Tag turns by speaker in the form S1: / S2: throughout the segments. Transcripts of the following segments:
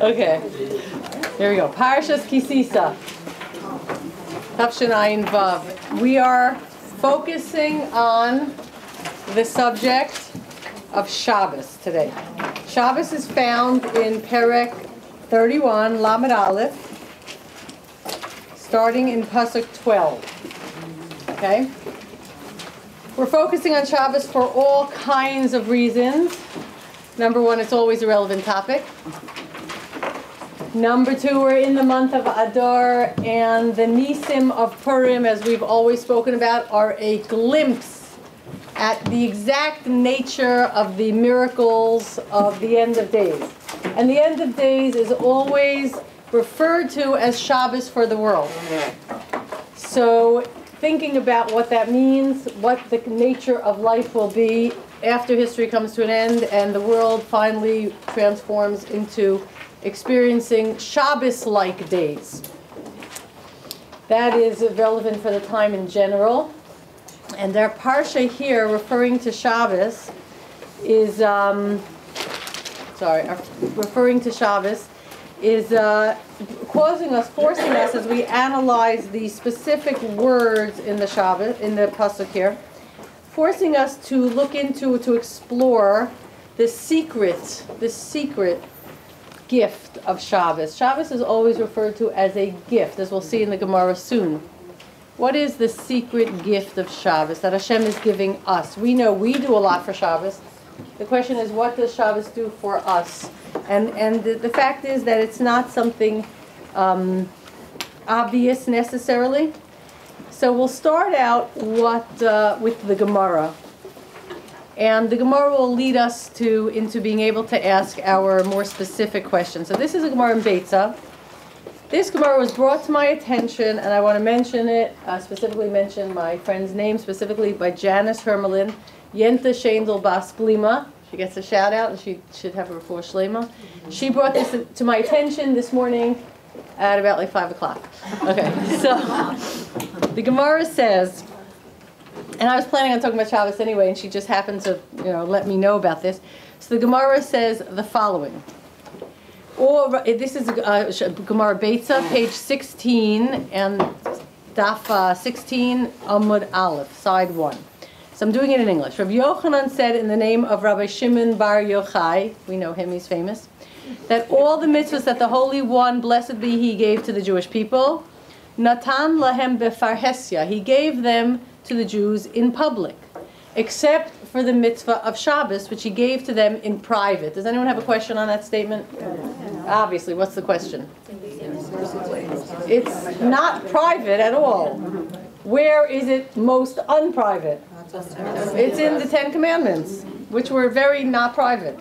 S1: Okay, here we go. Parshas Kisisa. Tafshin Ayin Vav. We are focusing on the subject of Shabbos today. Shabbos is found in Perek 31, Lamed Aleph, starting in Pasuk 12. Okay? We're focusing on Shabbos for all kinds of reasons. Number one, it's always a relevant topic. Number two, we're in the month of Adar, and the Nisim of Purim, as we've always spoken about, are a glimpse at the exact nature of the miracles of the end of days. And the end of days is always referred to as Shabbos for the world. So thinking about what that means, what the nature of life will be after history comes to an end and the world finally transforms into experiencing Shabbos-like days. That is relevant for the time in general. And our parsha here, referring to Shabbos, is forcing us as we analyze the specific words in the Shabbos, in the pasuk here, forcing us to look into, to explore the secret gift of Shabbos. Shabbos is always referred to as a gift, as we'll see in the Gemara soon. What is the secret gift of Shabbos that Hashem is giving us? We know we do a lot for Shabbos. The question is, what does Shabbos do for us? And the fact is that it's not something obvious necessarily. So we'll start out with the Gemara. And the Gemara will lead us into being able to ask our more specific questions. So this is a Gemara in Beitza. This Gemara was brought to my attention, and I want to mention it, specifically mention my friend's name, specifically by Janice Hermelin, Yenta Shendel Bas Blima. She gets a shout out, and she should have a refuah shlema. She brought this to my attention this morning at about like 5 o'clock. Okay, so the Gemara says, and I was planning on talking about Shabbos anyway, and she just happened to, let me know about this. So the Gemara says the following. This is Gemara Beitza, page 16, and Daf 16, Amud Aleph, side 1. So I'm doing it in English. Rabbi Yochanan said in the name of Rabbi Shimon Bar Yochai, we know him, he's famous, that all the mitzvahs that the Holy One, blessed be He, gave to the Jewish people, Natan lahem befarhesya, He gave them to the Jews in public, except for the mitzvah of Shabbos, which He gave to them in private. Does anyone have a question on that statement? Obviously, what's the question? It's not private at all. Where is it most unprivate? It's in the Ten Commandments, which were very not private.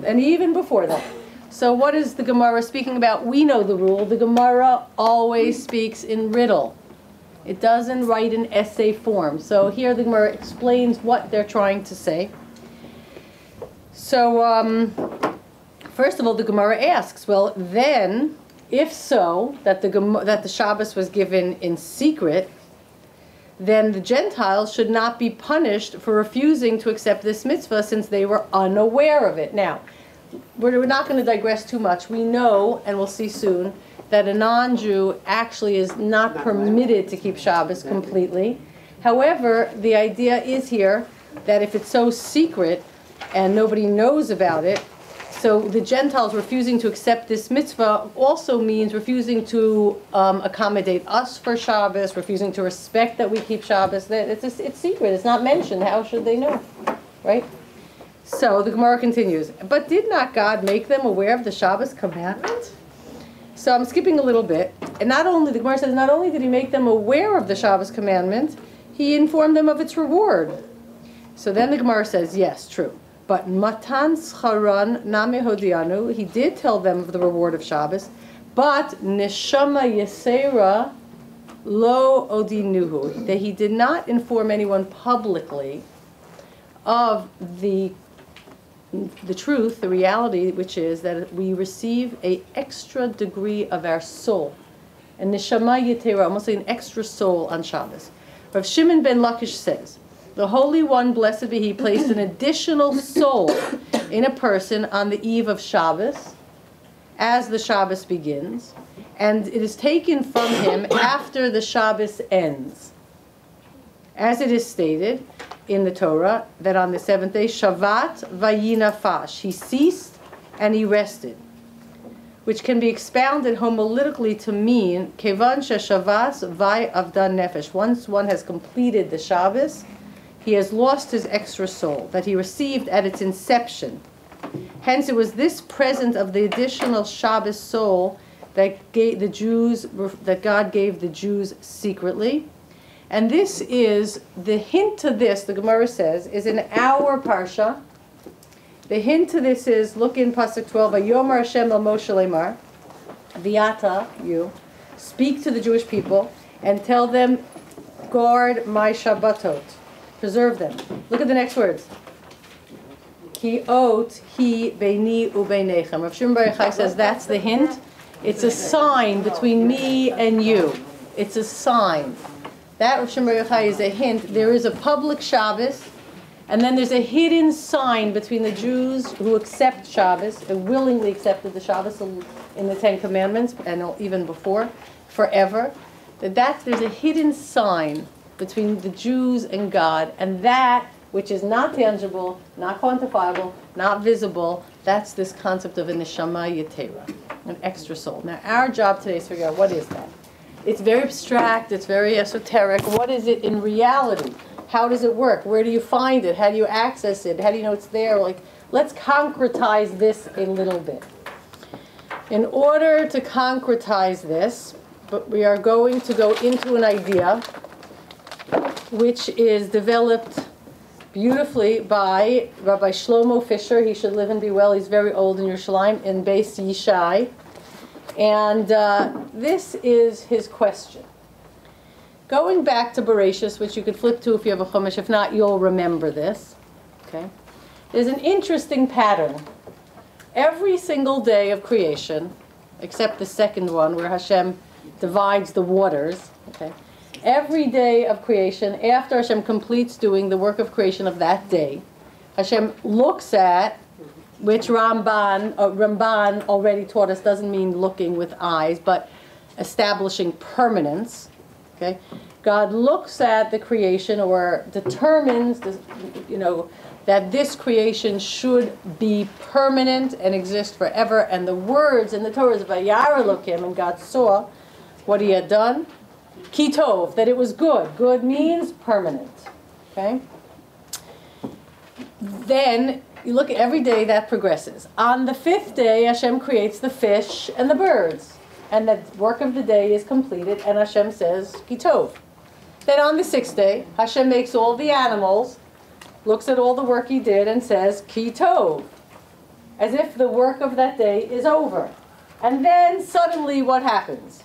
S1: And even before that. So what is the Gemara speaking about? We know the rule. The Gemara always speaks in riddle. It doesn't write in essay form. So here the Gemara explains what they're trying to say. So first of all, the Gemara asks, well, then, if so, that the Shabbos was given in secret, then the Gentiles should not be punished for refusing to accept this mitzvah since they were unaware of it. Now, we're not going to digress too much. We know, and we'll see soon, that a non-Jew actually is not permitted to keep Shabbos completely. However, the idea is here that if it's so secret and nobody knows about it, so the Gentiles refusing to accept this mitzvah also means refusing to accommodate us for Shabbos, refusing to respect that we keep Shabbos. It's secret. It's not mentioned. How should they know? Right? So the Gemara continues. But did not God make them aware of the Shabbos commandment? So I'm skipping a little bit. And the Gemara says, not only did He make them aware of the Shabbos commandment, He informed them of its reward. So then the Gemara says, yes, true. But Matan Scharan Name Hodianu, He did tell them of the reward of Shabbos, but Neshama Yesera Lo Odinuhu, that He did not inform anyone publicly of the truth, the reality, which is that we receive an extra degree of our soul. And Neshama Yetera, almost like an extra soul on Shabbos. Rav Shimon ben Lakish says, the Holy One, blessed be He, placed an additional soul in a person on the eve of Shabbos, as the Shabbos begins, and it is taken from him after the Shabbos ends. As it is stated in the Torah, that on the seventh day, Shavat vayinafash, he ceased and he rested, which can be expounded homiletically to mean, Kevan sheshavas vay avdan nefesh. Once one has completed the Shabbos, he has lost his extra soul that he received at its inception. Hence, it was this present of the additional Shabbos soul that God gave the Jews secretly. And this is, the hint to this, the Gemara says, is in our Parsha. The hint to this is, look in Pasuk 12, Vayomer Hashem el Moshe lemar, Viata, you, speak to the Jewish people and tell them, guard my Shabbatot, preserve them. Look at the next words. Ki ot hi beini ubeinechem. Rav Shimon Bar Yochai says that's the hint. It's a sign between me and you. It's a sign. That, Rav Shimon Bar Yochai, is a hint. There is a public Shabbos, and then there's a hidden sign between the Jews who accept Shabbos, and willingly accepted the Shabbos in the Ten Commandments, and even before, forever. There's a hidden sign between the Jews and God, and that which is not tangible, not quantifiable, not visible, that's this concept of a neshama yetera, an extra soul. Now, our job today is to figure out what is that. It's very abstract, it's very esoteric. What is it in reality? How does it work? Where do you find it? How do you access it? How do you know it's there? Let's concretize this a little bit. In order to concretize this, but we are going to go into an idea which is developed beautifully by Rabbi Shlomo Fisher. He should live and be well. He's very old in Yerushalayim, in Beis Yishai. And this is his question. Going back to Bereshis, which you could flip to if you have a Chumash. If not, you'll remember this. Okay? There's an interesting pattern. Every single day of creation, except the second one where Hashem divides the waters, okay? Every day of creation, after Hashem completes doing the work of creation of that day, Hashem looks at, which Ramban already taught us doesn't mean looking with eyes, but establishing permanence. Okay, God looks at the creation, or determines, that this creation should be permanent and exist forever. And the words in the Torah is Vayar Elokim, and God saw what He had done. Ki tov, that it was good. Good means permanent. Okay? Then you look at every day that progresses. On the fifth day, Hashem creates the fish and the birds. And the work of the day is completed, and Hashem says, Ki tov. Then on the sixth day, Hashem makes all the animals, looks at all the work He did, and says, Ki tov. As if the work of that day is over. And then suddenly what happens?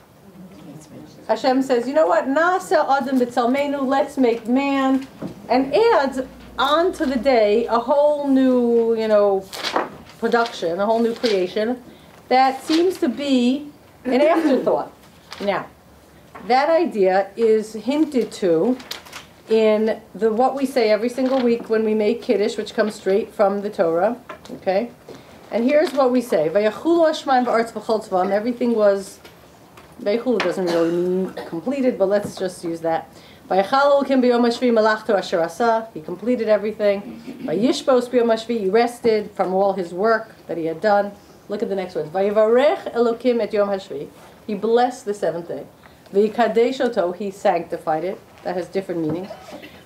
S1: Hashem says, you know what? Nasa Adam b'tzalmenu, let's make man, and adds onto the day a whole new, production, a whole new creation that seems to be an afterthought. Now, that idea is hinted to in what we say every single week when we make Kiddush, which comes straight from the Torah. Okay? And here's what we say. Vayachulu hashmayim v'aretz v'chol tzva'am. Everything was... Vayachulu doesn't really mean completed, but let's just use that. Vayachalu kim b'yom hashvi malachto asher asa. He completed everything. Vayishbos b'yom hashvi. He rested from all his work that he had done. Look at the next words. Vayivarech Elokim et yom hashvi. He blessed the seventh day. V'yikadesh oto. He sanctified it. That has different meanings.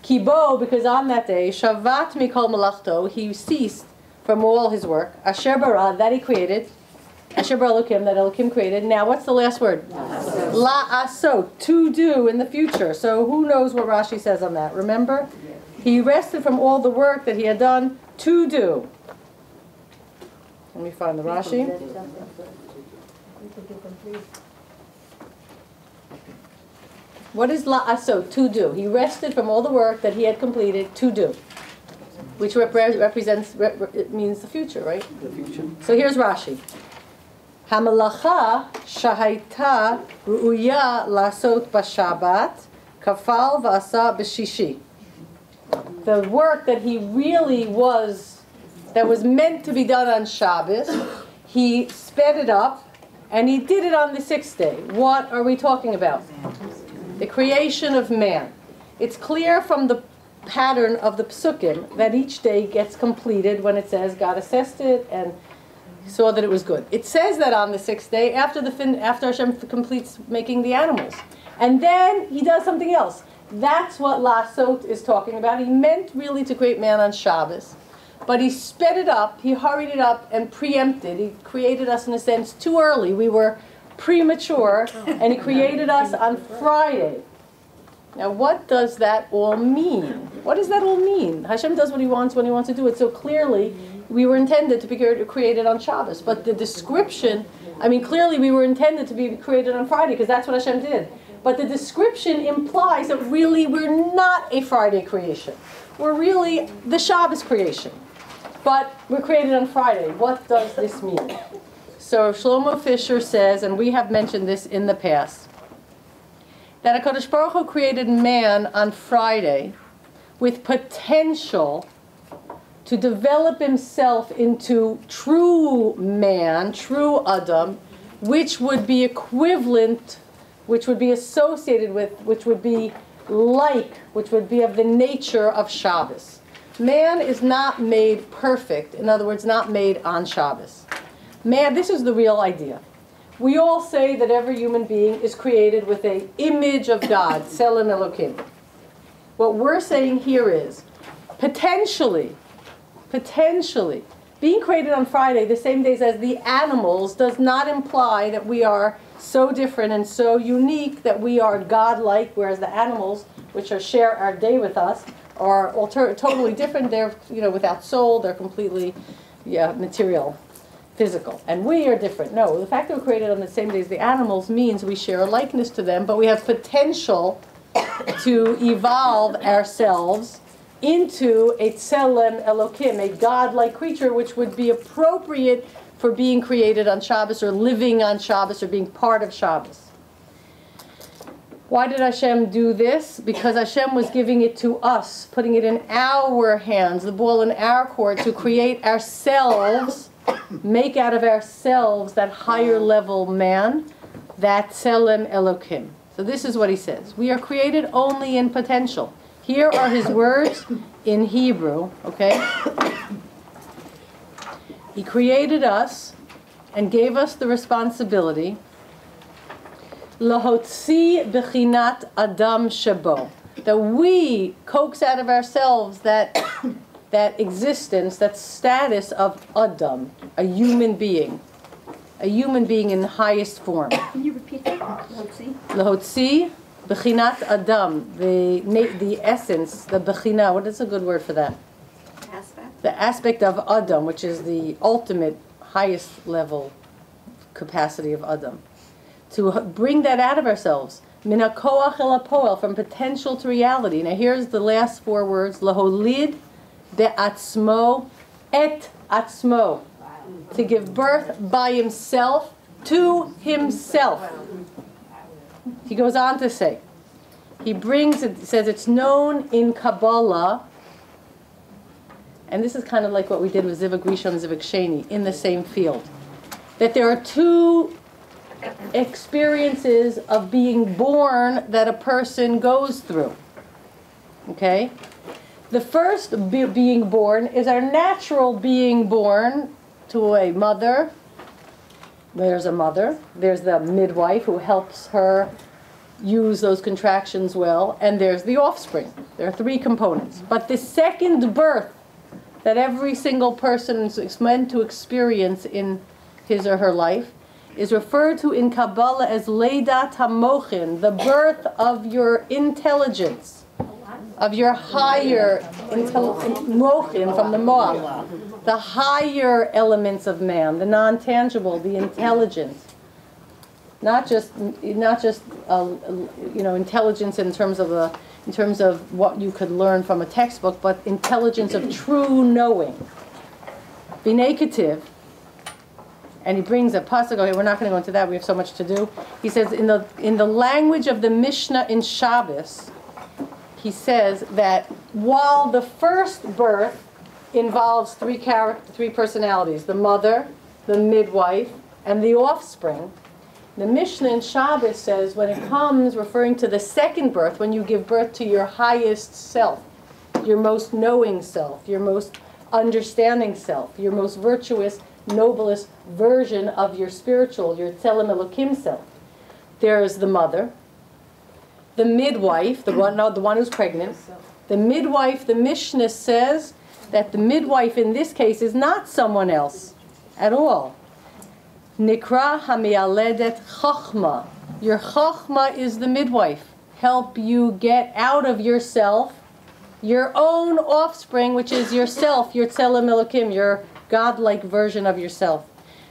S1: Kibo, because on that day, shavat mikol malachto. He ceased from all his work. Asher bara, that he created. Asher bara Elokim, that Elokim created. Now, what's the last word? La aso, to do in the future. So who knows what Rashi says on that? Remember? He rested from all the work that he had done to do. Let me find the Rashi. What is la aso, to do? He rested from all the work that he had completed to do. Which represents, it means the future, right?
S2: The future.
S1: So here's Rashi. Hamalacha shahaita ru'uya lasot b'Shabbat kafal v'asa b'shishi. The work that he really was, that was meant to be done on Shabbos, He sped it up, and he did it on the sixth day. What are we talking about? The creation of man. It's clear from the pattern of the psukim that each day gets completed when it says God assessed it and saw that it was good. It says that on the sixth day after Hashem completes making the animals. And then he does something else. That's what Lasot is talking about. He meant really to create man on Shabbos. But he sped it up, he hurried it up and preempted. He created us in a sense too early. We were premature, and he created us on Friday. Now what does that all mean? What does that all mean? Hashem does what he wants when he wants to do it. So clearly we were intended to be created on Shabbos. But the description, clearly we were intended to be created on Friday because that's what Hashem did. But the description implies that really we're not a Friday creation. We're really the Shabbos creation. But we're created on Friday. What does this mean? So Shlomo Fisher says, and we have mentioned this in the past, that HaKadosh Baruch Hu created man on Friday with potential to develop himself into true man, true Adam, which would be equivalent, which would be associated with, which would be like, which would be of the nature of Shabbos. Man is not made perfect, in other words, not made on Shabbos. Man, this is the real idea. We all say that every human being is created with an image of God, Tselem Elokim. What we're saying here is, potentially, being created on Friday, the same days as the animals, does not imply that we are so different and so unique that we are God-like, whereas the animals, which share our day with us, are totally different. They're, without soul. They're completely, material, physical. And we are different. No, the fact that we're created on the same day as the animals means we share a likeness to them, but we have potential to evolve ourselves into a Tselem Elokim, a God-like creature, which would be appropriate for being created on Shabbos or living on Shabbos or being part of Shabbos. Why did Hashem do this? Because Hashem was giving it to us, putting it in our hands, the ball in our court, to create ourselves, make out of ourselves that higher level man, that Tselem Elokim. So this is what he says. We are created only in potential. Here are his words in Hebrew, okay? He created us and gave us the responsibility Lahotzi bechinat Adam shabo, that we coax out of ourselves that existence, that status of Adam, a human being in the highest form.
S2: Can you repeat that?
S1: Lahotzi bechinat Adam, the essence, the bechina. What is a good word for that?
S2: Aspect.
S1: The aspect of Adam, which is the ultimate, highest level capacity of Adam. To bring that out of ourselves. Min hakoach el hapoel, from potential to reality. Now here's the last four words. Laholid be'atzmo et atzmo. To give birth by himself to himself. He goes on to say, he says it's known in Kabbalah, and this is kind of like what we did with Zivug Rishon and Zivug Sheni, in the same field, that there are two experiences of being born that a person goes through. Okay? The first being born is our natural being born to a mother. There's a mother. There's the midwife who helps her use those contractions well. And there's the offspring. There are three components. But the second birth that every single person is meant to experience in his or her life is referred to in Kabbalah as Leidat HaMochin, the birth of your intelligence, of your higher Mochin, from the Moach, the higher elements of man, the non-tangible, the intelligence, not just intelligence in terms of what you could learn from a textbook, but intelligence of true knowing. B'nei Ketiv. And he brings a pasuk. Okay, we're not going to go into that. We have so much to do. He says in the language of the Mishnah in Shabbos, he says that while the first birth involves three personalities, the mother, the midwife, and the offspring. The Mishnah in Shabbos says when it comes referring to the second birth, when you give birth to your highest self, your most knowing self, your most understanding self, your most virtuous, noblest version of your spiritual, your Tzelem Elokim self. There is the mother, the midwife, the one who's pregnant. The midwife, the Mishnah says that the midwife in this case is not someone else at all. Nikra hamialedet chachma. Your chachma is the midwife. Help you get out of yourself your own offspring, which is yourself, your Tzelem Elokim, your godlike version of yourself.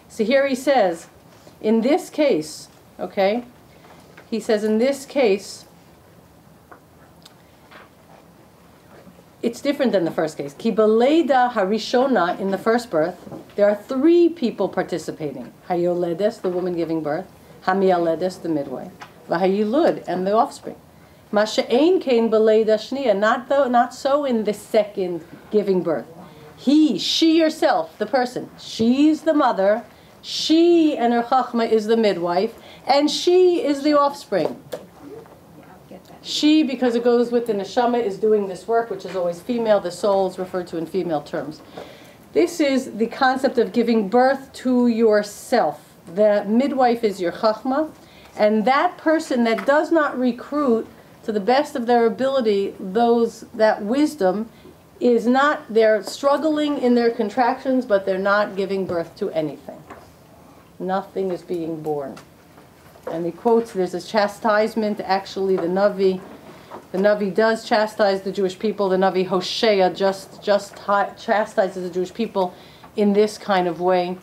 S1: So here he says, in this case, okay, he says in this case, it's different than the first case. Ki beleida harishona, in the first birth, there are three people participating. Hayoledes, the woman giving birth. Hamialedes, the midwife. Vahayilud, and the offspring. Masha'ein kein beleida shniya, not so in the second giving birth. She herself, the person, she's the mother, she and her chachma is the midwife, and she is the offspring. She, because it goes with the neshama, is doing this work, which is always female. The soul is referred to in female terms. This is the concept of giving birth to yourself. The midwife is your chachma, and that person that does not recruit to the best of their ability that wisdom is not, they're struggling in their contractions, but they're not giving birth to anything. Nothing is being born. And he quotes, there's a chastisement, actually the Navi does chastise the Jewish people. The Navi Hosea just chastises the Jewish people in this kind of way.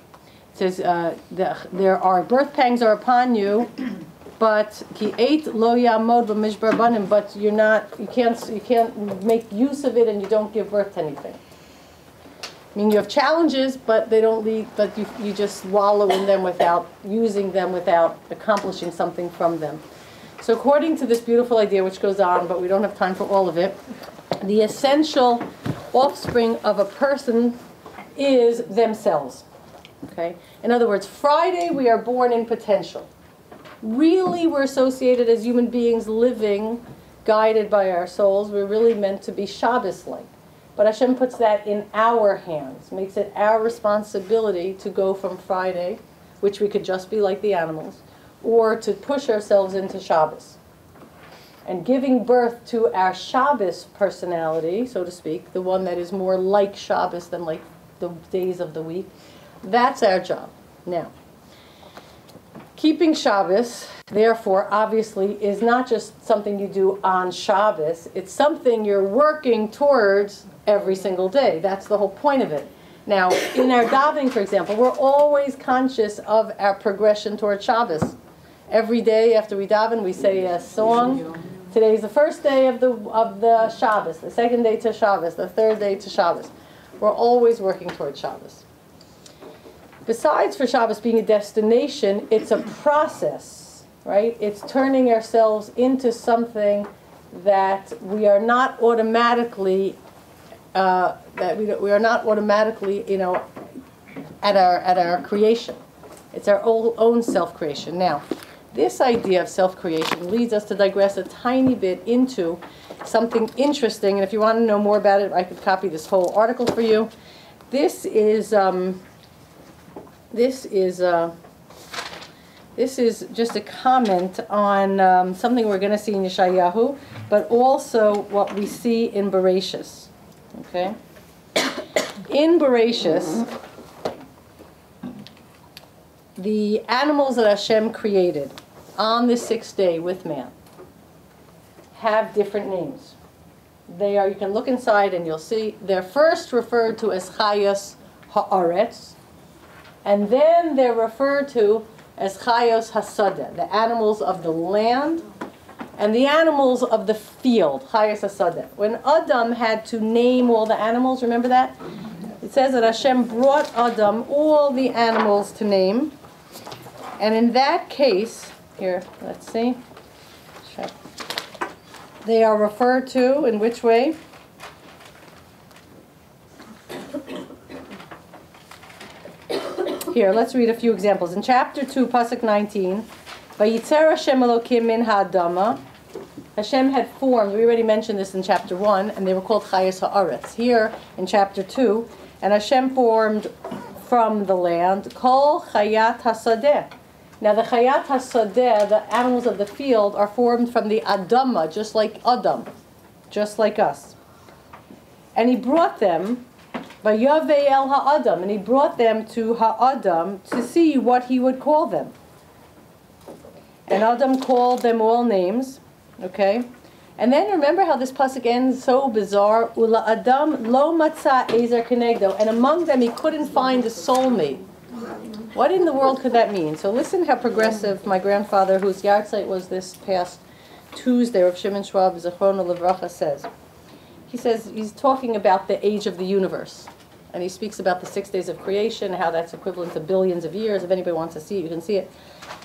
S1: It says, there are birth pangs are upon you, but ki ate lo yamod b'mishbar banim, but you can't make use of it, and you don't give birth to anything. I mean, you have challenges, but they don't lead. But you just wallow in them without using them, without accomplishing something from them. So, according to this beautiful idea, which goes on, but we don't have time for all of it, the essential offspring of a person is themselves. Okay. In other words, Friday we are born in potential. Really, we're associated as human beings, living, guided by our souls. We're really meant to be Shabbos-like. But Hashem puts that in our hands, makes it our responsibility to go from Friday, which we could just be like the animals, or to push ourselves into Shabbos. And giving birth to our Shabbos personality, so to speak, the one that is more like Shabbos than like the days of the week, that's our job. Now, keeping Shabbos, therefore, obviously, is not just something you do on Shabbos. It's something you're working towards every single day. That's the whole point of it. Now, in our davening, for example, we're always conscious of our progression towards Shabbos. Every day after we daven, we say a song. Today is the first day of the Shabbos, the second day to Shabbos, the third day to Shabbos. We're always working towards Shabbos. Besides for Shabbos being a destination, it's a process, right? It's turning ourselves into something that we are not automatically, we are not automatically, at our creation. It's our own self-creation. Now, this idea of self-creation leads us to digress a tiny bit into something interesting. And if you want to know more about it, I could copy this whole article for you. This is just a comment on something we're going to see in Yeshayahu, but also what we see in Bereshis. Okay? In Bereshis, the animals that Hashem created on the sixth day with man have different names. You can look inside and you'll see they're first referred to as Chayos Haaretz, and then they're referred to as Chayos Hasadeh, the animals of the land, and the animals of the field, Chayos Hasadeh. When Adam had to name all the animals, remember that? It says that Hashem brought Adam all the animals to name. And in that case, here, let's see. They are referred to in which way? Here, let's read a few examples. In chapter 2, pasuk 19, Vayitzer Hashem Elokim min ha'adama. Hashem had formed, we already mentioned this in chapter 1, and they were called Chayas Ha'aretz. Here, in chapter 2, and Hashem formed from the land, Kol Chayat HaSadeh. Now the Chayat HaSadeh, the animals of the field, are formed from the Adama, just like Adam, just like us. And he brought them, Vayavei El Ha'adam, and he brought them to Ha'adam to see what he would call them. And Adam called them all names, okay? And then remember how this pasuk ends so bizarre, Ula Adam lo matza ezer kenegdo, and among them he couldn't find a soulmate. What in the world could that mean? So listen how progressive my grandfather, whose yahrzeit was this past Tuesday, Rav Shimon Schwab Zechrono Livracha, says. He says he's talking about the age of the universe. And he speaks about the 6 days of creation, how that's equivalent to billions of years. If anybody wants to see it, you can see it.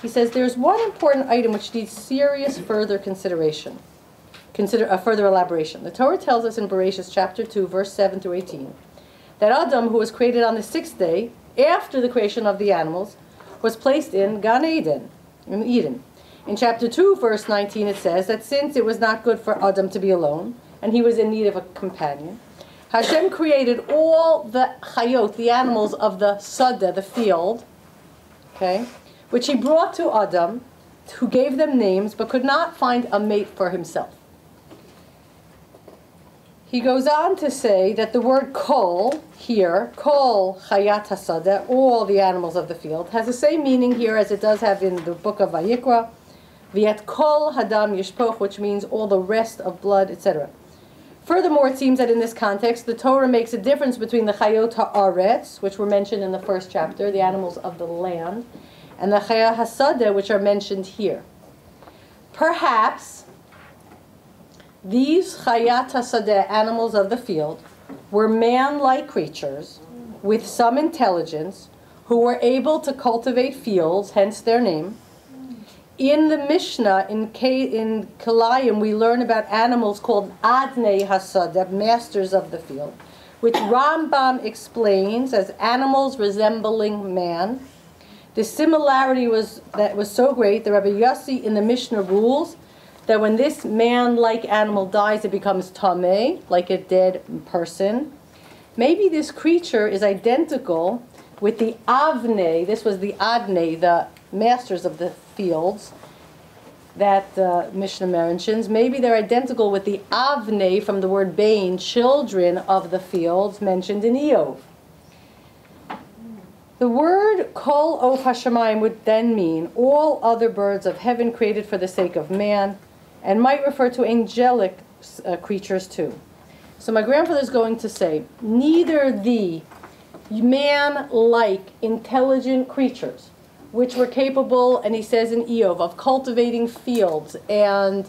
S1: He says there's one important item which needs serious further consideration. Consider a further elaboration. The Torah tells us in Bereshis chapter 2, verse 7 through 18, that Adam, who was created on the 6th day, after the creation of the animals, was placed in Gan Eden, in Eden. In chapter 2, verse 19, it says that since it was not good for Adam to be alone, and he was in need of a companion, Hashem created all the chayot, the animals of the sadeh, the field, okay, which he brought to Adam, who gave them names, but could not find a mate for himself. He goes on to say that the word kol here, kol chayat hasadeh, all the animals of the field, has the same meaning here as it does have in the book of Vayikra, viet kol hadam yishpoch, which means all the rest of blood, etc. Furthermore, it seems that in this context, the Torah makes a difference between the chayot ha'aretz, which were mentioned in the first chapter, the animals of the land, and the chayat hasadeh, which are mentioned here. Perhaps these chayat hasadeh, animals of the field, were man-like creatures with some intelligence who were able to cultivate fields, hence their name. In the Mishnah, in Kilayim, we learn about animals called Adnei Hasadeh, masters of the field, which Rambam explains as animals resembling man. The similarity was so great, the Rabbi Yossi in the Mishnah rules that when this man-like animal dies, it becomes tameh, like a dead person. Maybe this creature is identical with the Avnei, this was the Adnei, the masters of the fields that Mishnah mentions. Maybe they're identical with the Avnei from the word Bain, children of the fields, mentioned in Eov. The word Kol Of Hashemayim would then mean all other birds of heaven created for the sake of man, and might refer to angelic creatures too. So my grandfather is going to say, neither the man-like intelligent creatures, which were capable, and he says in Eov, of cultivating fields and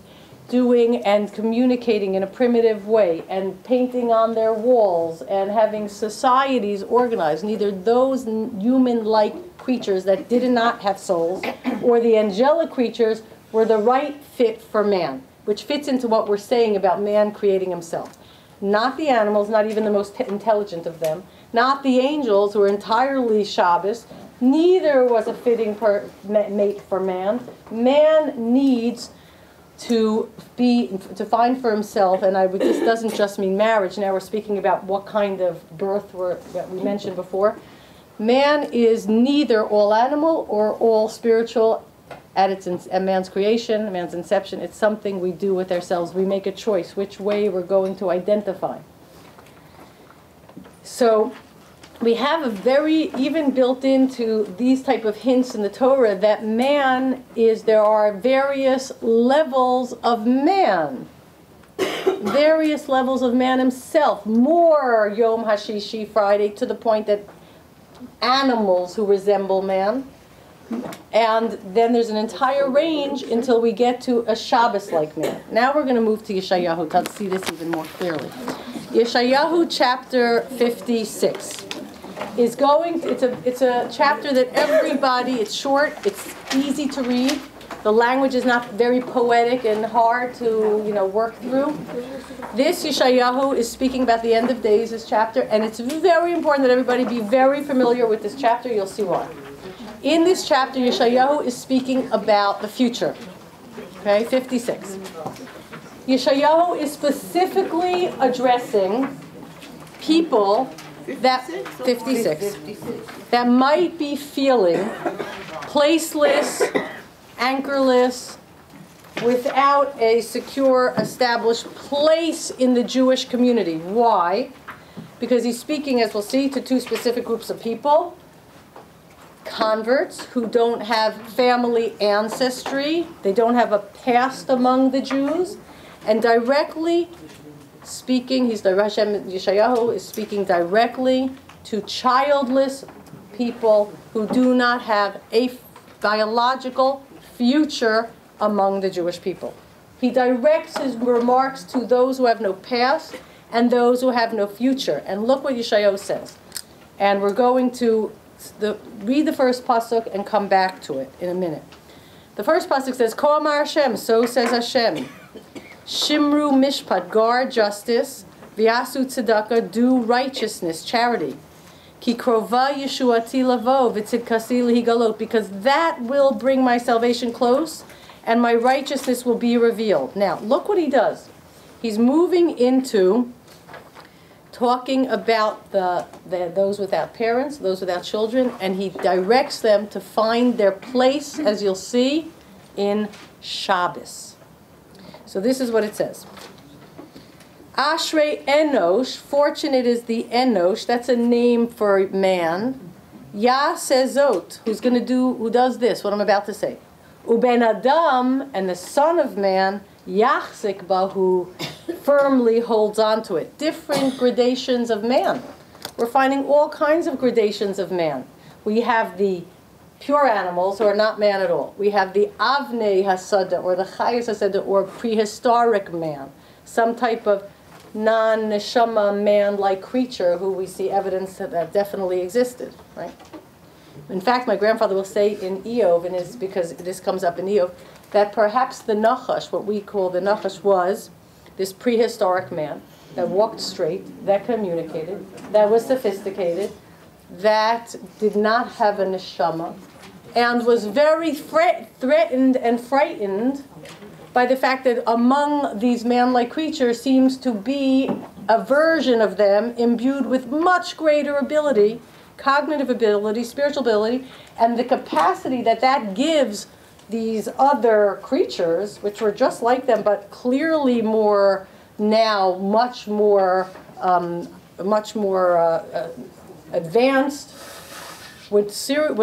S1: doing and communicating in a primitive way and painting on their walls and having societies organized, neither those human-like creatures that did not have souls or the angelic creatures were the right fit for man, which fits into what we're saying about man creating himself. Not the animals, not even the most intelligent of them, not the angels who are entirely Shabbos, neither was a fitting mate for man. Man needs to find for himself, and this doesn't just mean marriage. Now we're speaking about what kind of birth that we mentioned before. Man is neither all animal or all spiritual at man's creation, man's inception. It's something we do with ourselves. We make a choice which way we're going to identify. So we have a very, even built into these type of hints in the Torah, that there are various levels of man. Various levels of man himself. More Yom HaShishi, Friday, to the point that animals who resemble man. And then there's an entire range until we get to a Shabbos-like man. Now we're going to move to Yeshayahu to see this even more clearly. Yeshayahu chapter 56 is it's a chapter that everybody, it's short, it's easy to read, The language is not very poetic and hard to, work through. This Yeshayahu is speaking about the end of days, this chapter, and it's very important that everybody be very familiar with this chapter. You'll see why. In this chapter, Yeshayahu is speaking about the future. Okay, 56. Yeshayahu is specifically addressing people that 56 that might be feeling placeless, anchorless, without a secure, established place in the Jewish community. Why? Because he's speaking, as we'll see, to two specific groups of people. Converts who don't have family ancestry, they don't have a past among the Jews, and directly speaking, Yeshayahu is speaking directly to childless people who do not have a biological future among the Jewish people. He directs his remarks to those who have no past and those who have no future. And look what Yeshayahu says. And we're going to read the first pasuk and come back to it in a minute. The first pasuk says, Ko amar Hashem, so says Hashem. Shimru mishpat, guard justice. V'yasu tzedakah, do righteousness, charity. Ki krova yeshuati lavo, v'tzidkasi lihigalot, because that will bring my salvation close, and my righteousness will be revealed. Now, look what he does. He's moving into talking about those without parents, those without children, and he directs them to find their place, as you'll see, in Shabbos. So this is what it says. Ashrei Enosh, fortunate is the Enosh, that's a name for man. Yasezot, who does this, what I'm about to say. Uben Adam, and the son of man, Yachzik Bahu, firmly holds on to it. Different gradations of man. We're finding all kinds of gradations of man. We have the pure animals who are not man at all. We have the Avnei Hasada, or the Chayes Hasada, or prehistoric man. Some type of non-neshama man-like creature who we see evidence that definitely existed, right? In fact, my grandfather will say in Eov, and because this comes up in Eov, that perhaps the Nachash, what we call the Nachash, was this prehistoric man that walked straight, that communicated, that was sophisticated, that did not have a neshama, and was very threatened and frightened by the fact that among these man-like creatures seems to be a version of them imbued with much greater ability, cognitive ability, spiritual ability, and the capacity that gives these other creatures, which were just like them, but clearly more now, much more advanced, would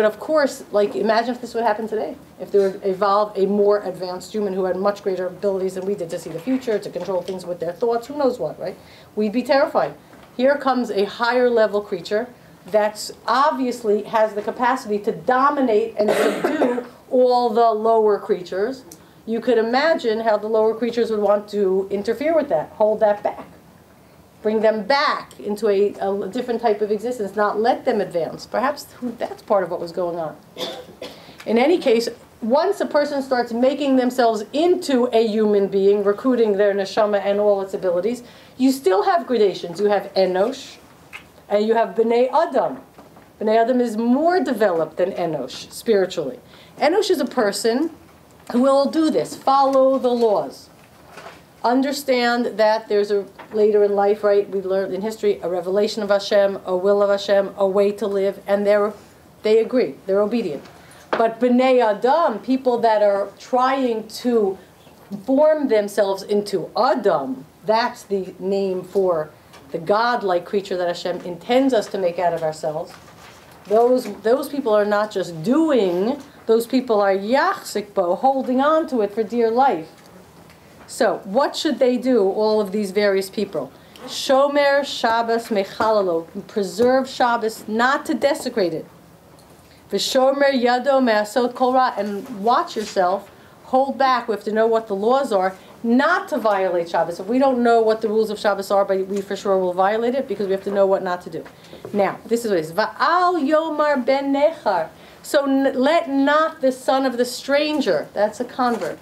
S1: of course, like, imagine if this would happen today. If there would evolve a more advanced human who had much greater abilities than we did to see the future, to control things with their thoughts, who knows what, right? We'd be terrified. Here comes a higher level creature that obviously has the capacity to dominate and subdue all the lower creatures. You could imagine how the lower creatures would want to interfere with that, hold that back, bring them back into a different type of existence, not let them advance. Perhaps that's part of what was going on. In any case, once a person starts making themselves into a human being, recruiting their neshama and all its abilities, you still have gradations. You have Enosh, and you have Bnei Adam. Bnei Adam is more developed than Enosh, spiritually. Enosh is a person who will do this, follow the laws. Understand that there's later in life, right, we learned in history, a revelation of Hashem, a will of Hashem, a way to live, and they agree, they're obedient. But Bnei Adam, people that are trying to form themselves into Adam, that's the name for the God-like creature that Hashem intends us to make out of ourselves. Those people are not just doing, those people are yachzikbo, holding on to it for dear life. So, what should they do, all of these various people? Shomer Shabbos mechalalo, preserve Shabbos, not to desecrate it. V'shomer yado me'asot kol ra, and watch yourself, hold back. We have to know what the laws are, not to violate Shabbos. If we don't know what the rules of Shabbos are, but we for sure will violate it, because we have to know what not to do. Now, this is what it is. Va'al yomar ben nechar, So let not the son of the stranger, that's a convert,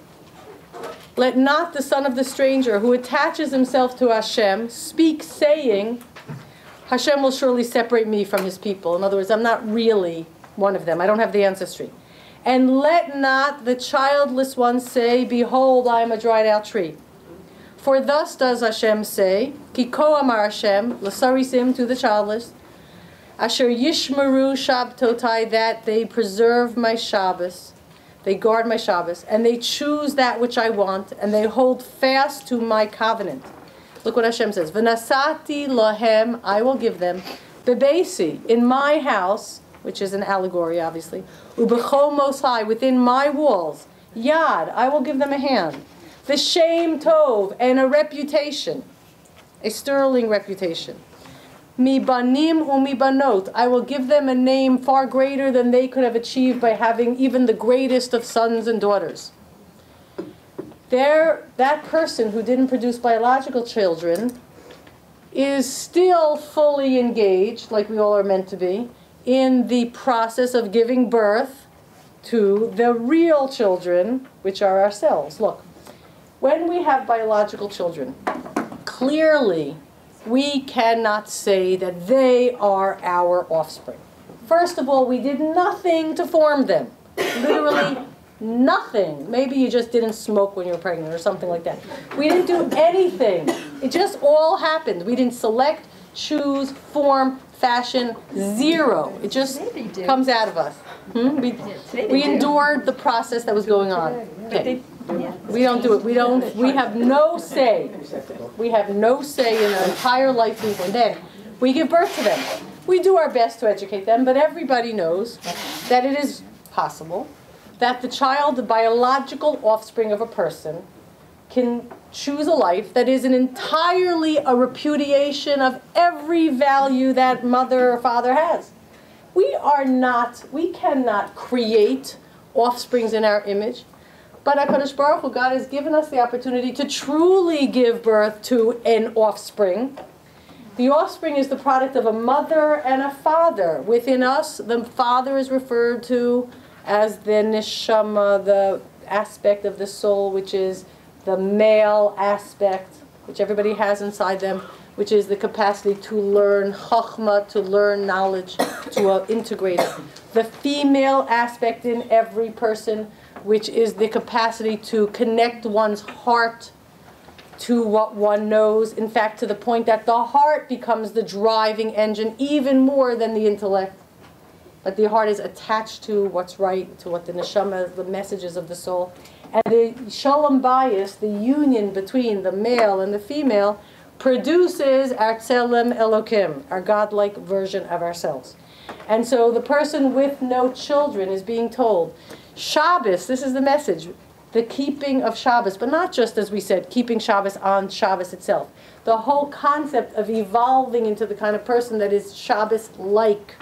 S1: let not the son of the stranger who attaches himself to Hashem speak saying, Hashem will surely separate me from his people. In other words, I'm not really one of them. I don't have the ancestry. And let not the childless one say, behold, I am a dried out tree. For thus does Hashem say, Ki ko amar Hashem, l'sarisim, to the childless, Asher yishmeru shabtotai, that they preserve my Shabbos, they guard my Shabbos, and they choose that which I want, and they hold fast to my covenant. Look what Hashem says. V'nasati lahem, I will give them, bebeisi, in my house, which is an allegory, obviously, u'b'chol mosai, within my walls, yad, I will give them a hand, v'shem tov, and a reputation, a sterling reputation. Mi banim umi banot, I will give them a name far greater than they could have achieved by having even the greatest of sons and daughters. That person who didn't produce biological children is still fully engaged, like we all are meant to be, in the process of giving birth to the real children, which are ourselves. Look, when we have biological children, clearly we cannot say that they are our offspring. First of all, we did nothing to form them. Literally nothing. Maybe you just didn't smoke when you were pregnant or something like that. We didn't do anything. It just all happened. We didn't select, choose, form, fashion, zero. It just comes out of us. We endured the process that was going on. Okay. We don't do it. We have no say. We have no say in our entire life. And then we give birth to them. We do our best to educate them, but everybody knows that it is possible that the child, the biological offspring of a person, can choose a life that is entirely a repudiation of every value that mother or father has. We cannot create offsprings in our image. But HaKadosh Baruch Hu, God has given us the opportunity to truly give birth to an offspring. The offspring is the product of a mother and a father. Within us, the father is referred to as the neshama, the aspect of the soul, which is the male aspect, which everybody has inside them, which is the capacity to learn chachma, to learn knowledge, to integrate it. The female aspect in every person, which is the capacity to connect one's heart to what one knows. In fact, to the point that the heart becomes the driving engine even more than the intellect. But the heart is attached to what's right, to what the neshama, the messages of the soul. And the shalom bayis, the union between the male and the female, produces our tselem elokim, our godlike version of ourselves. And so the person with no children is being told, Shabbos, this is the message, the keeping of Shabbos, but not just, as we said, keeping Shabbos on Shabbos itself. The whole concept of evolving into the kind of person that is Shabbos-like,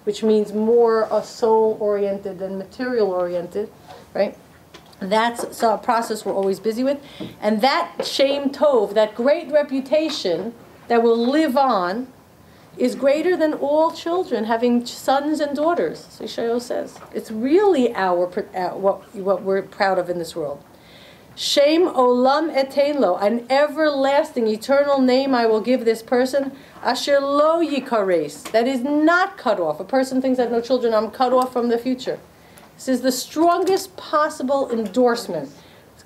S1: which means more soul-oriented than material-oriented, right? That's a process we're always busy with. And that Shem Tov, that great reputation that will live on, is greater than all children having sons and daughters, so Yeshayahu says. It's really what we're proud of in this world. Shem olam etein lo, an everlasting, eternal name I will give this person, asher lo yikares, that is not cut off. A person thinks I have no children, I'm cut off from the future. This is the strongest possible endorsement,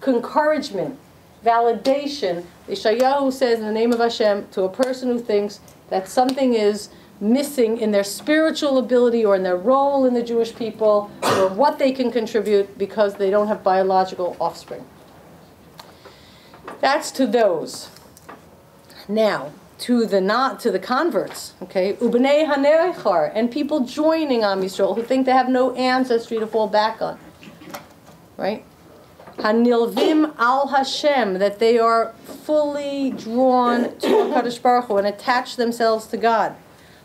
S1: encouragement, validation. Yeshayahu says in the name of Hashem to a person who thinks that something is missing in their spiritual ability or in their role in the Jewish people or what they can contribute because they don't have biological offspring. That's to those. Now, to the converts, okay, ubnei haneichar, and people joining Am Yisrael who think they have no ancestry to fall back on, right? Hanilvim al Hashem, that they are fully drawn to HaKadosh Baruch Hu and attach themselves to God.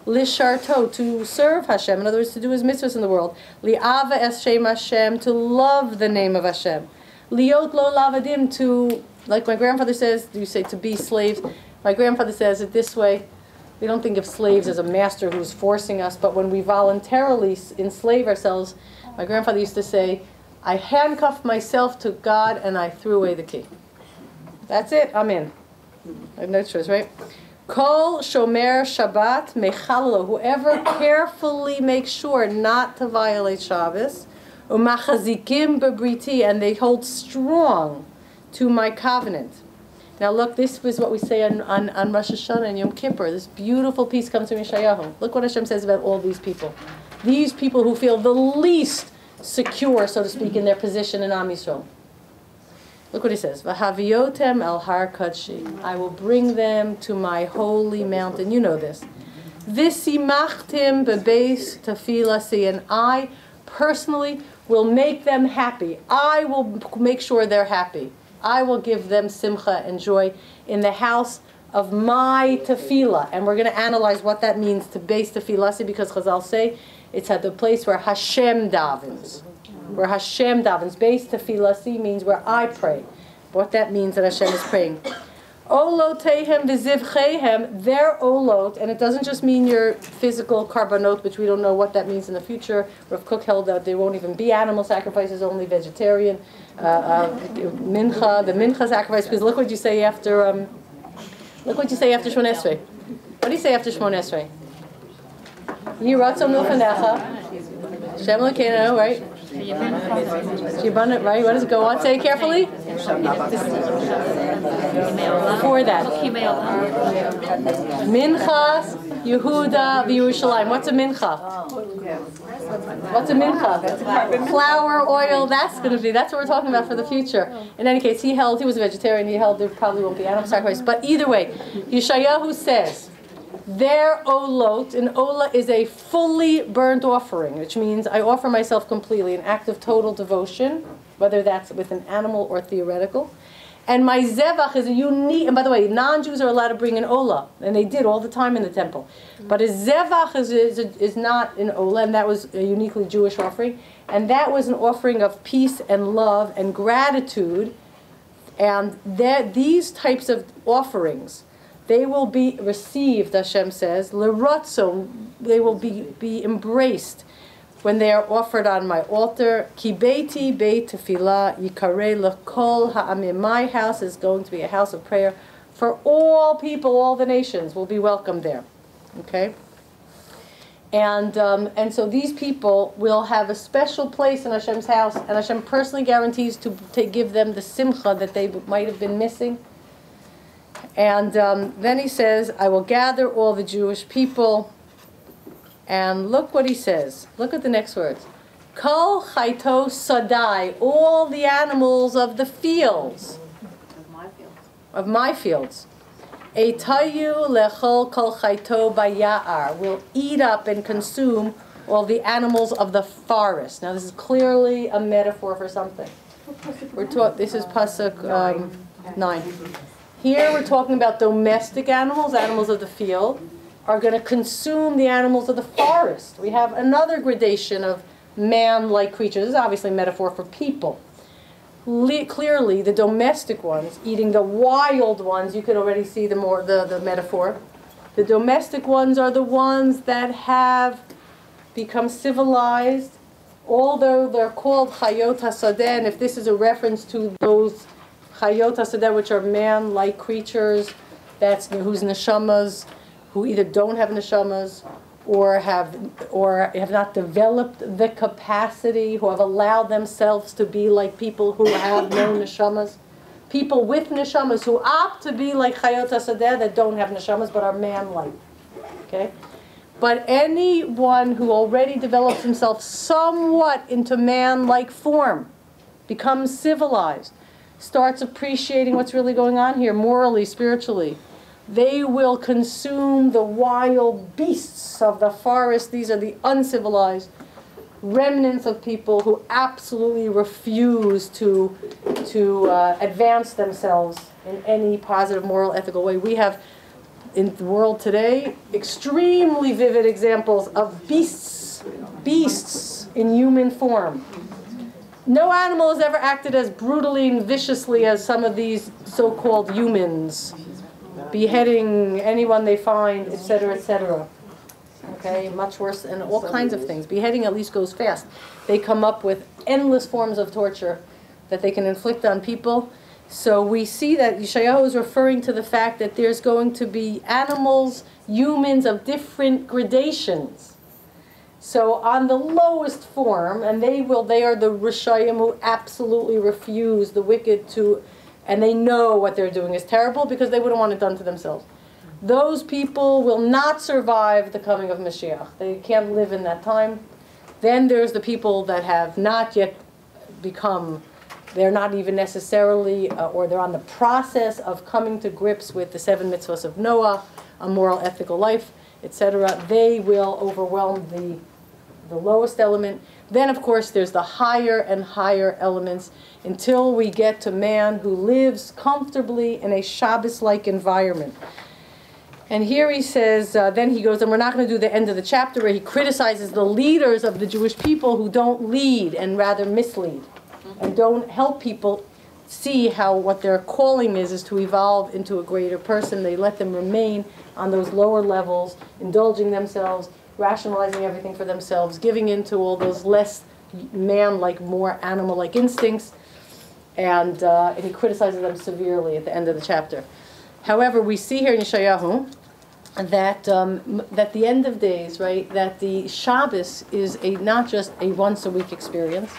S1: Lisharto, to serve Hashem, in other words, to do His mitzvahs in the world. Li'ava es Shem Hashem, to love the name of Hashem. Liot lo lavadim, to, like my grandfather says, you say to be slaves. My grandfather says it this way. We don't think of slaves as a master who's forcing us, but when we voluntarily enslave ourselves, My grandfather used to say, I handcuffed myself to God and I threw away the key. That's it, I'm in. I have no choice, right? Kol shomer Shabbat mechallo. Whoever carefully makes sure not to violate Shabbos, umachazikim bebriti, and they hold strong to my covenant. Now look, this was what we say on Rosh Hashanah and Yom Kippur. This beautiful piece comes from Yeshayahu. Look what Hashem says about all these people. These people who feel the least secure, so to speak, in their position in Am Yisrael. Look what he says. V'haviotem el har kadshi. I will bring them to my holy mountain. You know this. V'simachtim bebeis tefilasi. And I personally will make them happy. I will make sure they're happy. I will give them simcha and joy in the house of my tefillah. And we're going to analyze what that means to base tefilasi, because Chazal say it's at the place where Hashem davens. Where Hashem davens. Base tefilasi means where I pray. What that means that Hashem is praying. Olotehem v'zivchehem, their olot, and it doesn't just mean your physical karbanot, which we don't know what that means in the future. Rav Kook held that there won't even be animal sacrifices, only vegetarian. Mincha, the mincha sacrifice, because look what you say after Shmon Esrei. What do you say after Shmon Esrei? Yiratzon milfanecha, Shem Elokeinu, right? Right? What does it go on? Say it carefully. Before that, Minchas, Yehuda, v'Yerushalayim. What's a mincha? What's a mincha? Flour, oil. That's what we're talking about for the future. In any case, he was a vegetarian. He held there probably won't be animal sacrifice. But either way, Yeshayahu says, their olot, and ola is a fully burnt offering, which means I offer myself completely, an act of total devotion, whether that's with an animal or theoretical. And my zevach is a unique, and by the way, non-Jews are allowed to bring an ola, and they did all the time in the temple. But a zevach is not an ola, and that was a uniquely Jewish offering. And that was an offering of peace and love and gratitude. And these types of offerings, they will be received, Hashem says, l'ratzo, they will be embraced when they are offered on my altar. Ki beiti beit tefillah yikarei l'kol ha'amim. My house is going to be a house of prayer for all people, all the nations will be welcomed there. Okay? And so these people will have a special place in Hashem's house, and Hashem personally guarantees to give them the simcha that they might have been missing. And then he says, I will gather all the Jewish people. And look what he says. Look at the next words. Kol chaito sadai, all the animals of the fields. Of my fields. Eitayu lechol kol chaito baya'ar, will eat up and consume all the animals of the forest. Now this is clearly a metaphor for something. We're taught, this is Pasuk 9. Here we're talking about domestic animals, animals of the field, are going to consume the animals of the forest. We have another gradation of man-like creatures. This is obviously a metaphor for people. Clearly, the domestic ones, eating the wild ones, you can already see the metaphor. The domestic ones are the ones that have become civilized, although they're called chayot hasadeh, and if this is a reference to those chayot hasadeh, which are man-like creatures, that's whose neshamas, who either don't have neshamas or have not developed the capacity, who have allowed themselves to be like people who have no neshamas. People with neshamas who opt to be like chayot hasadeh that don't have neshamas but are man-like. Okay? But anyone who already develops himself somewhat into man-like form, becomes civilized, starts appreciating what's really going on here, morally, spiritually, they will consume the wild beasts of the forest. These are the uncivilized remnants of people who absolutely refuse to advance themselves in any positive, moral, ethical way. We have, in the world today, extremely vivid examples of beasts in human form. No animal has ever acted as brutally and viciously as some of these so-called humans, beheading anyone they find, etc., etc. okay, much worse, and all kinds of things. Beheading at least goes fast. They come up with endless forms of torture that they can inflict on people. So we see that Yeshayahu is referring to the fact that there's going to be animals, humans of different gradations. So on the lowest form, and they are the Rishayim who absolutely refuse the wicked to, and they know what they're doing is terrible because they wouldn't want it done to themselves. Those people will not survive the coming of Mashiach. They can't live in that time. Then there's the people that have not yet become, they're not even necessarily, or they're on the process of coming to grips with the 7 mitzvahs of Noah, a moral, ethical life, etc. They will overwhelm the lowest element. Then, of course, there's the higher and higher elements until we get to man who lives comfortably in a Shabbos-like environment. And here he says, then he goes, and we're not going to do the end of the chapter where he criticizes the leaders of the Jewish people who don't lead and rather mislead and don't help people see how what their calling is to evolve into a greater person. They let them remain on those lower levels, indulging themselves, rationalizing everything for themselves, giving into all those less man-like, more animal-like instincts, and he criticizes them severely at the end of the chapter. However, we see here in Yeshayahu that that the end of days, right, that the Shabbos is not just a once-a-week experience,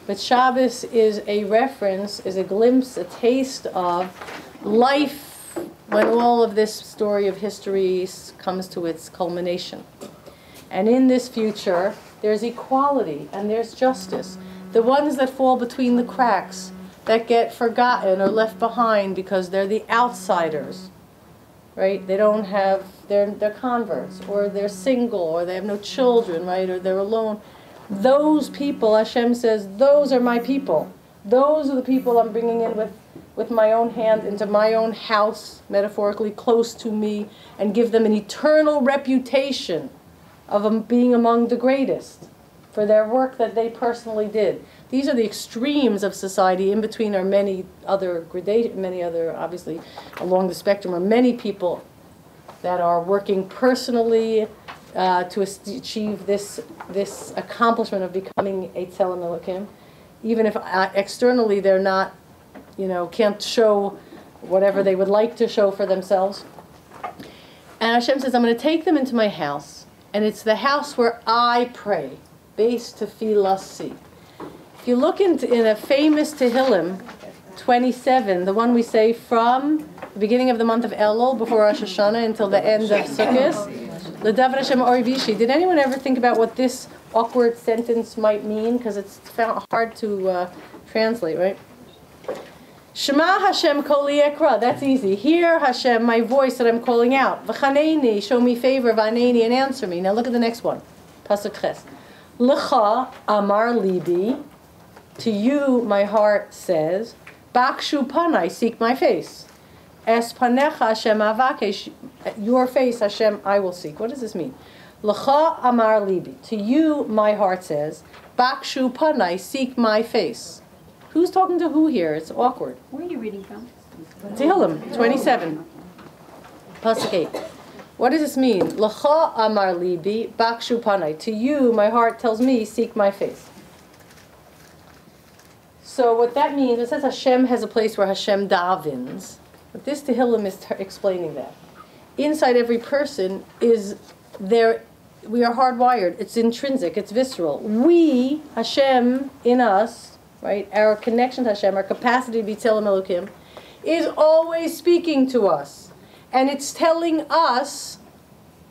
S1: but Shabbos is a reference, is a glimpse, a taste of life when all of this story of history comes to its culmination. And in this future, there's equality and there's justice. The ones that fall between the cracks, that get forgotten or left behind because they're the outsiders, right? They don't have, they're converts, or they're single, or they have no children, right? Or they're alone. Those people, Hashem says, those are my people. Those are the people I'm bringing in with my own hand into my own house, metaphorically close to me, and give them an eternal reputation of being among the greatest for their work that they personally did. These are the extremes of society. In between are many other obviously, along the spectrum are many people that are working personally to achieve this accomplishment of becoming a Tzelem Elokim, even if externally they're not, can't show whatever they would like to show for themselves. And Hashem says, I'm going to take them into my house, and it's the house where I pray, based tefillah si. If you look in a famous Tehillim, 27, the one we say from the beginning of the month of Elul, before Rosh Hashanah, until the end of Sukkot, L'David Hashem Orivishi. Did anyone ever think about what this awkward sentence might mean? Because it's hard to translate, right? Shema Hashem koli ekra. That's easy. Hear Hashem, my voice that I'm calling out. V'chaneini, show me favor. V'aneini, and answer me. Now look at the next one. Pasuk Ches. L'cha amar libi. To you, my heart says. Bakshu panai, seek my face. Es panecha Hashem avakesh. Your face, Hashem, I will seek. What does this mean? L'cha amar libi. To you, my heart says. Bakshu panai, seek my face. Who's talking to who here? It's awkward.
S2: Where are you reading from?
S1: Tehillim 27. Pasuk 8. What does this mean? L'cha amar libi bakshu panai. To you, my heart tells me, seek my face. So what that means, it says Hashem has a place where Hashem davens. But this Tehillim is explaining that. Inside every person is there. We are hardwired. It's intrinsic. It's visceral. We, Hashem, in us, right? Our connection to Hashem, our capacity to be Tzelem Elokim, is always speaking to us. And it's telling us,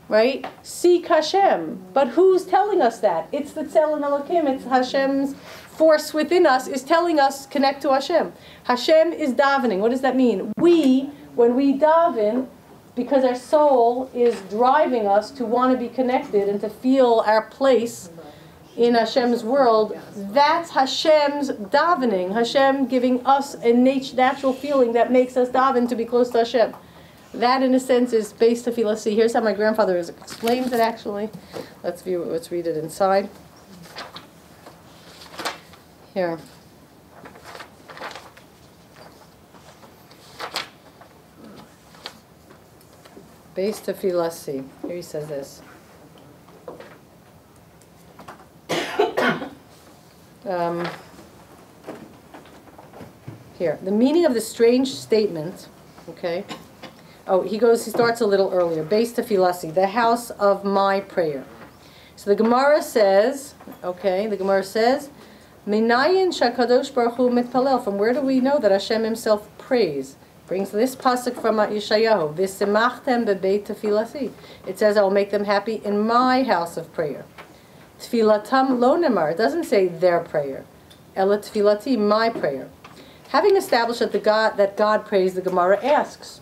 S1: right, seek Hashem. But who's telling us that? It's the Tzelem Elokim. It's Hashem's force within us is telling us, connect to Hashem. Hashem is davening. What does that mean? We, when we daven, because our soul is driving us to want to be connected and to feel our place in Hashem's world, that's Hashem's davening. Hashem giving us a natural feeling that makes us daven to be close to Hashem. That, in a sense, is based tefillah. See, here's how my grandfather has explained it, actually. Let's read it inside. Here. Based tefillah. See, here he says this. Here, the meaning of the strange statement, okay. Oh, he starts a little earlier. Beis tefilasi, the house of my prayer. So the Gemara says, Minayin shakadosh baruch hu mitpalel. From where do we know that Hashem himself prays? Brings this pasuk from Yeshayahu. V'simachtem bebeit tefilasi. It says, I will make them happy in my house of prayer. Tfilatam lo nemar. It doesn't say their prayer. Ela tfilati, my prayer. Having established that God prays, the Gemara asks,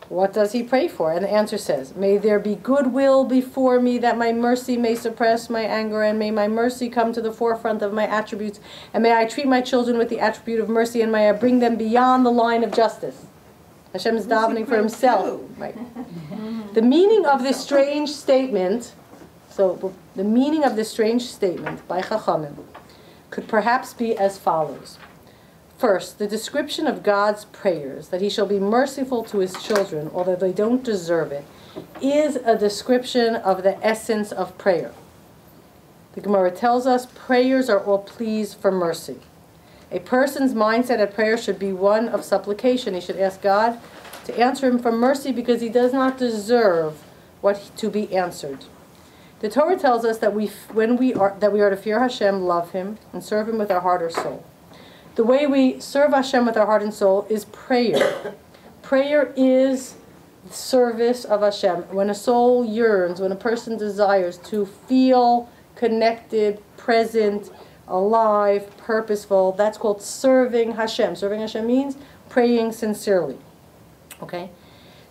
S1: what does he pray for? And the answer says, may there be goodwill before me, that my mercy may suppress my anger, and may my mercy come to the forefront of my attributes, and may I treat my children with the attribute of mercy, and may I bring them beyond the line of justice. Hashem is davening for himself. Right. The meaning of this strange statement, by Chachamim could perhaps be as follows. First, the description of God's prayers, that he shall be merciful to his children, although they don't deserve it, is a description of the essence of prayer. The Gemara tells us prayers are all pleas for mercy. A person's mindset at prayer should be one of supplication. He should ask God to answer him for mercy because he does not deserve to be answered. The Torah tells us that we are to fear Hashem, love him, and serve him with our heart or soul. The way we serve Hashem with our heart and soul is prayer. Prayer is service of Hashem. When a soul yearns, when a person desires to feel connected, present, alive, purposeful, that's called serving Hashem. Serving Hashem means praying sincerely. Okay?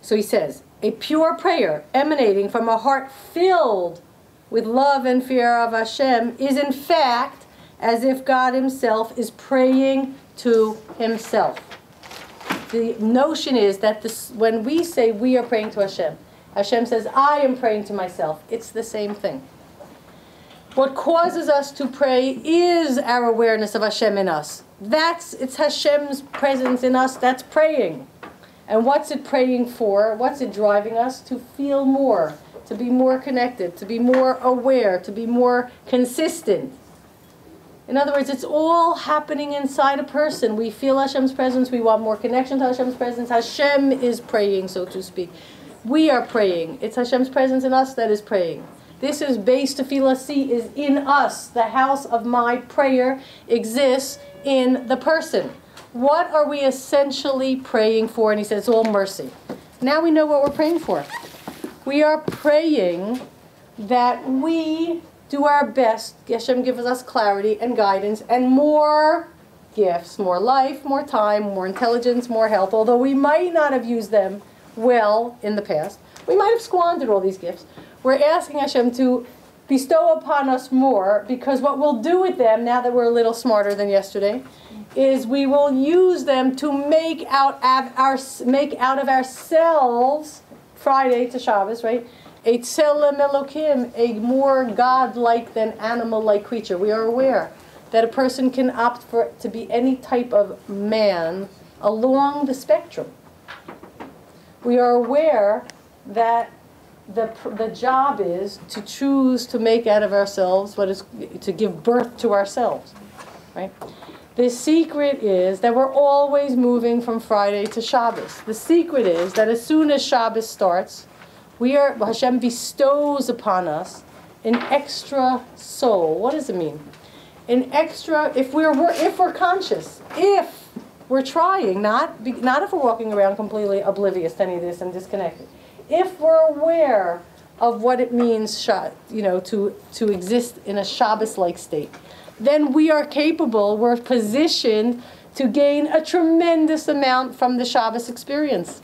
S1: So he says, a pure prayer emanating from a heart filled with love and fear of Hashem is in fact as if God himself is praying to himself. The notion is that when we say we are praying to Hashem, Hashem says, I am praying to myself. It's the same thing. What causes us to pray is our awareness of Hashem in us. It's Hashem's presence in us that's praying. And what's it praying for? What's it driving us? To feel more, to be more connected, to be more aware, to be more consistent. In other words, it's all happening inside a person. We feel Hashem's presence. We want more connection to Hashem's presence. Hashem is praying, so to speak. We are praying. It's Hashem's presence in us that is praying. This is Beis tefilasi, is in us. The house of my prayer exists in the person. What are we essentially praying for? And he says, it's all mercy. Now we know what we're praying for. We are praying that we do our best. Hashem gives us clarity and guidance and more gifts, more life, more time, more intelligence, more health. Although we might not have used them well in the past, we might have squandered all these gifts. We're asking Hashem to bestow upon us more, because what we'll do with them, now that we're a little smarter than yesterday, is we will use them to make out of ourselves, Friday to Shabbos, right? A tzelem Elokim, a more God-like than animal-like creature. We are aware that a person can opt to be any type of man along the spectrum. We are aware that the job is to choose to make out of ourselves what is to give birth to ourselves, right? The secret is that we're always moving from Friday to Shabbos. The secret is that as soon as Shabbos starts, Hashem bestows upon us an extra soul. What does it mean? An extra, if we're conscious, if we're trying, not if we're walking around completely oblivious to any of this and disconnected. If we're aware of what it means, to exist in a Shabbos-like state, then we are capable, we're positioned to gain a tremendous amount from the Shabbos experience.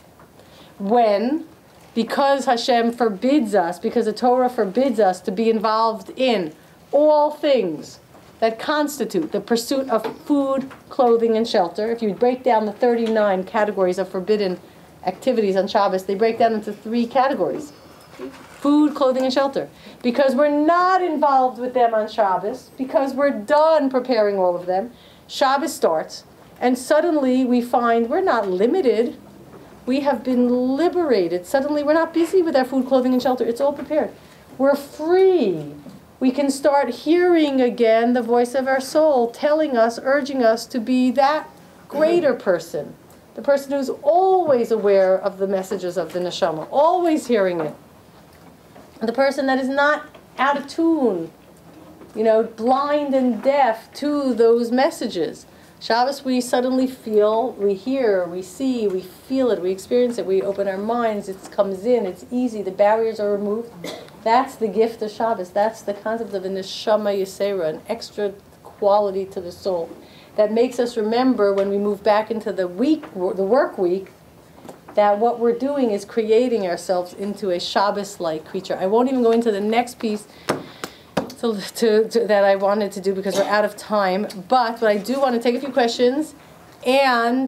S1: Because Hashem forbids us, because the Torah forbids us to be involved in all things that constitute the pursuit of food, clothing, and shelter. If you break down the 39 categories of forbidden activities on Shabbos, they break down into 3 categories. Food, clothing, and shelter. Because we're not involved with them on Shabbos, because we're done preparing all of them, Shabbos starts, and suddenly we find we're not limited. We have been liberated. Suddenly we're not busy with our food, clothing, and shelter. It's all prepared. We're free we can start hearing again the voice of our soul telling us, urging us to be that greater person. The person who's always aware of the messages of the neshama, always hearing it. The person that is not out of tune, blind and deaf to those messages. Shabbos, we suddenly feel, we hear, we see, we feel it, we experience it, we open our minds, it comes in, it's easy, the barriers are removed. That's the gift of Shabbos. That's the concept of a neshama yisera, an extra quality to the soul that makes us remember when we move back into the work week, that what we're doing is creating ourselves into a Shabbos-like creature. I won't even go into the next piece that I wanted to do because we're out of time. But I do want to take a few questions and